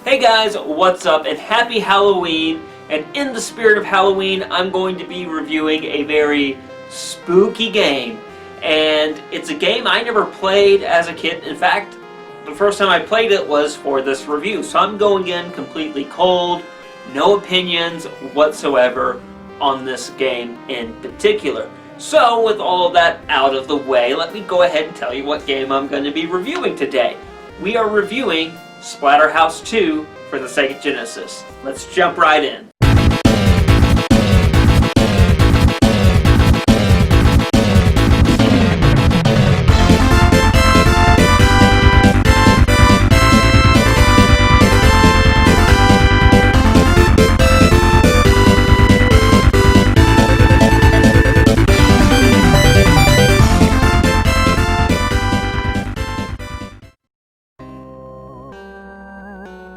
Hey guys, what's up, and happy Halloween. And in the spirit of Halloween, I'm going to be reviewing a very spooky game. And it's a game I never played as a kid. In fact, the first time I played it was for this review. So I'm going in completely cold, no opinions whatsoever on this game in particular. So with all that out of the way, let me go ahead and tell you what game I'm going to be reviewing today. We are reviewing Splatterhouse 2 for the Sega Genesis. Let's jump right in.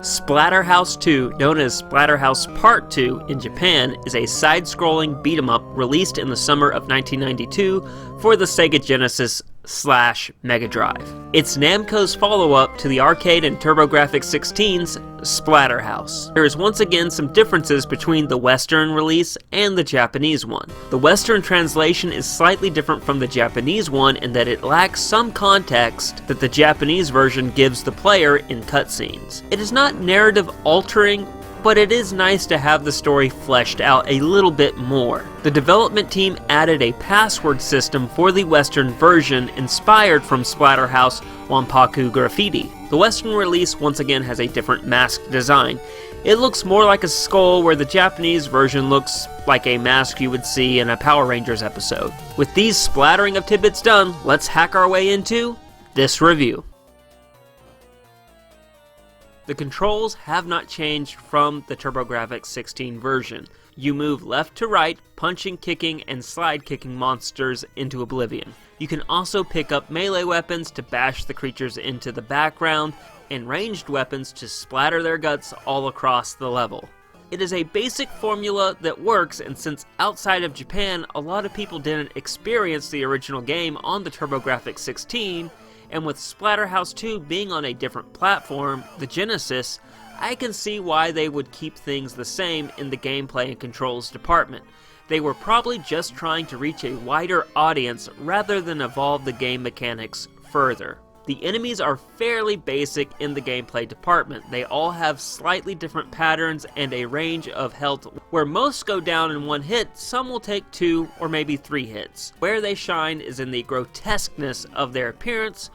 Splatterhouse 2, known as Splatterhouse Part 2 in Japan, is a side-scrolling beat-em-up released in the summer of 1992 for the Sega Genesis / Mega Drive. It's Namco's follow-up to the arcade and TurboGrafx-16's Splatterhouse. There is once again some differences between the Western release and the Japanese one. The Western translation is slightly different from the Japanese one in that it lacks some context that the Japanese version gives the player in cutscenes. It is not narrative altering, but it is nice to have the story fleshed out a little bit more. The development team added a password system for the Western version inspired from Splatterhouse Wanpaku Graffiti. The Western release once again has a different mask design. It looks more like a skull, where the Japanese version looks like a mask you would see in a Power Rangers episode. With these splattering of tidbits done, let's hack our way into this review. The controls have not changed from the TurboGrafx-16 version. You move left to right, punching, kicking, and slide kicking monsters into oblivion. You can also pick up melee weapons to bash the creatures into the background, and ranged weapons to splatter their guts all across the level. It is a basic formula that works, and since outside of Japan, a lot of people didn't experience the original game on the TurboGrafx-16, and with Splatterhouse 2 being on a different platform, the Genesis, I can see why they would keep things the same in the gameplay and controls department. They were probably just trying to reach a wider audience rather than evolve the game mechanics further. The enemies are fairly basic in the gameplay department. They all have slightly different patterns and a range of health. Where most go down in one hit, some will take 2 or maybe 3 hits. Where they shine is in the grotesqueness of their appearance,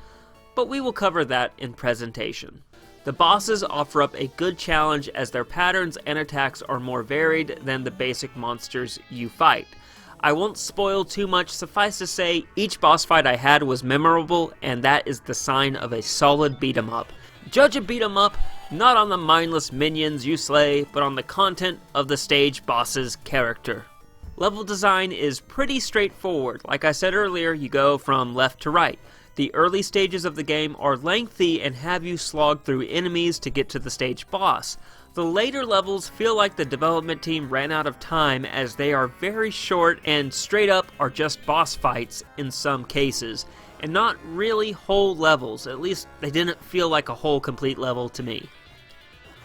but we will cover that in presentation. The bosses offer up a good challenge as their patterns and attacks are more varied than the basic monsters you fight. I won't spoil too much, suffice to say, each boss fight I had was memorable, and that is the sign of a solid beat-em-up. Judge a beat-em-up not on the mindless minions you slay, but on the content of the stage boss's character. Level design is pretty straightforward. Like I said earlier, you go from left to right. The early stages of the game are lengthy and have you slog through enemies to get to the stage boss. The later levels feel like the development team ran out of time, as they are very short and straight up are just boss fights in some cases, and not really whole levels. At least they didn't feel like a whole complete level to me.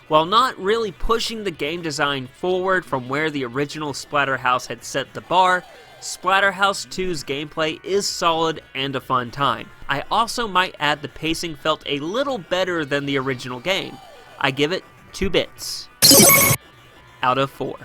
While not really pushing the game design forward from where the original Splatterhouse had set the bar, Splatterhouse 2's gameplay is solid and a fun time. I also might add the pacing felt a little better than the original game. I give it 2 bits out of 4.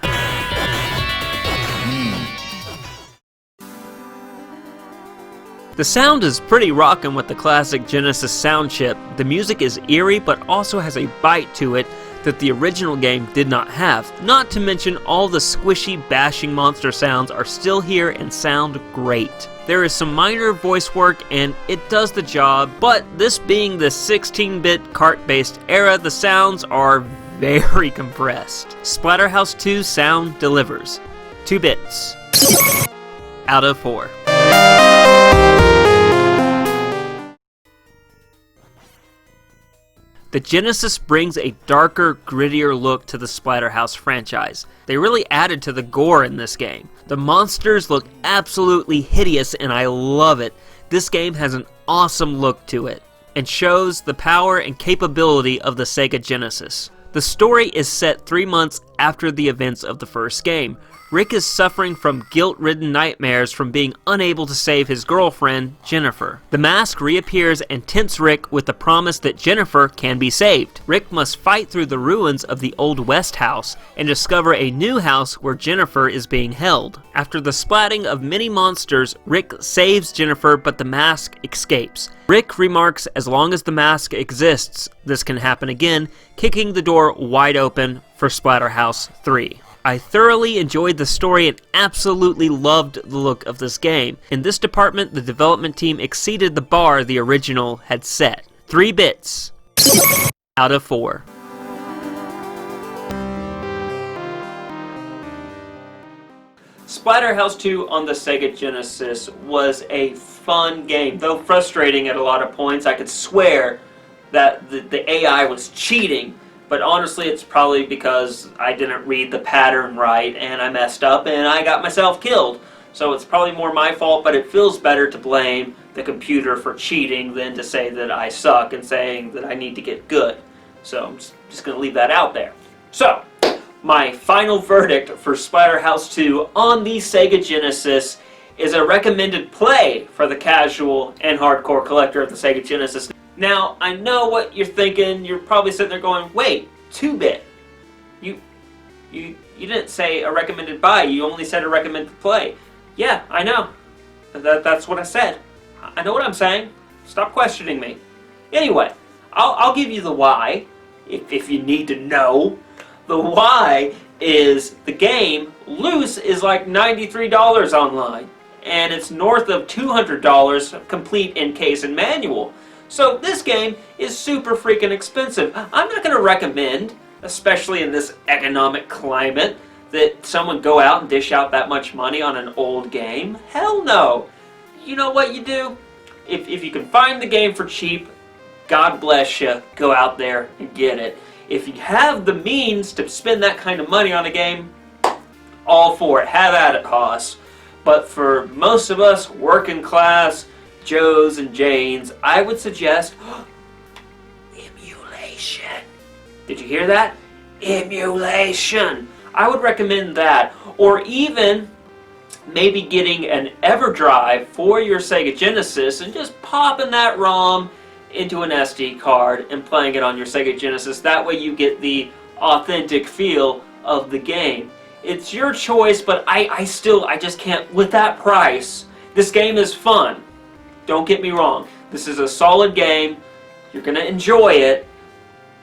The sound is pretty rockin' with the classic Genesis sound chip. The music is eerie but also has a bite to it that the original game did not have. Not to mention all the squishy bashing monster sounds are still here and sound great. There is some minor voice work and it does the job, but this being the 16-bit cart-based era, the sounds are very compressed. Splatterhouse 2 sound delivers. 2 bits out of 4. The Genesis brings a darker, grittier look to the Splatterhouse franchise. They really added to the gore in this game. The monsters look absolutely hideous and I love it. This game has an awesome look to it and shows the power and capability of the Sega Genesis. The story is set 3 months after the events of the first game. Rick is suffering from guilt-ridden nightmares from being unable to save his girlfriend, Jennifer. The mask reappears and tempts Rick with the promise that Jennifer can be saved. Rick must fight through the ruins of the Old West house and discover a new house where Jennifer is being held. After the splatting of many monsters, Rick saves Jennifer, but the mask escapes. Rick remarks, "As long as the mask exists, this can happen again," kicking the door wide open for Splatterhouse 3. I thoroughly enjoyed the story and absolutely loved the look of this game. In this department, the development team exceeded the bar the original had set. 3 bits out of 4. Splatterhouse 2 on the Sega Genesis was a fun game. Though frustrating at a lot of points, I could swear that the AI was cheating. But honestly, it's probably because I didn't read the pattern right and I messed up and I got myself killed. So it's probably more my fault, but it feels better to blame the computer for cheating than to say that I suck and saying that I need to get good. So I'm just going to leave that out there. So, my final verdict for Splatterhouse 2 on the Sega Genesis is a recommended play for the casual and hardcore collector of the Sega Genesis. Now, I know what you're thinking. You're probably sitting there going, wait, 2-bit. You didn't say a recommended buy. You only said a recommended play. Yeah, I know. That's what I said. I know what I'm saying. Stop questioning me. Anyway, I'll give you the why, if you need to know. The why is the game, loose, is like $93 online. And it's north of $200 complete in case and manual. So this game is super freaking expensive. I'm not going to recommend, especially in this economic climate, that someone go out and dish out that much money on an old game. Hell no. You know what you do? If you can find the game for cheap, God bless you, go out there and get it. If you have the means to spend that kind of money on a game, all for it. Have at it, Hoss. But for most of us, working class, Joes and Janes, I would suggest emulation. Did you hear that? Emulation. I would recommend that. Or even maybe getting an EverDrive for your Sega Genesis and just popping that ROM into an SD card and playing it on your Sega Genesis. That way you get the authentic feel of the game. It's your choice, but I just can't. With that price, this game is fun. Don't get me wrong. This is a solid game. You're going to enjoy it.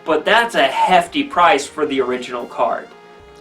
But that's a hefty price for the original card.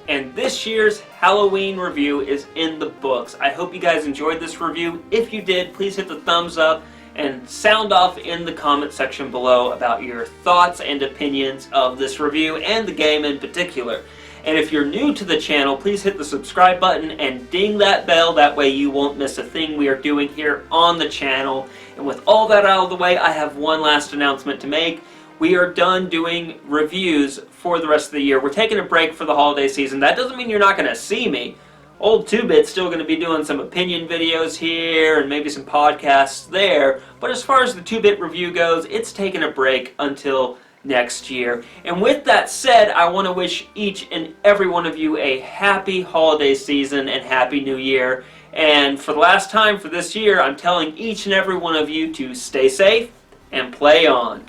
And this year's Halloween review is in the books. I hope you guys enjoyed this review. If you did, please hit the thumbs up and sound off in the comment section below about your thoughts and opinions of this review and the game in particular. And if you're new to the channel, please hit the subscribe button and ding that bell. That way you won't miss a thing we are doing here on the channel. And with all that out of the way, I have one last announcement to make. We are done doing reviews for the rest of the year. We're taking a break for the holiday season. That doesn't mean you're not going to see me. Old 2-Bit's still going to be doing some opinion videos here and maybe some podcasts there. But as far as the 2-Bit review goes, it's taking a break until next year. And with that said, I want to wish each and every one of you a happy holiday season and happy new year. And for the last time for this year, I'm telling each and every one of you to stay safe and play on.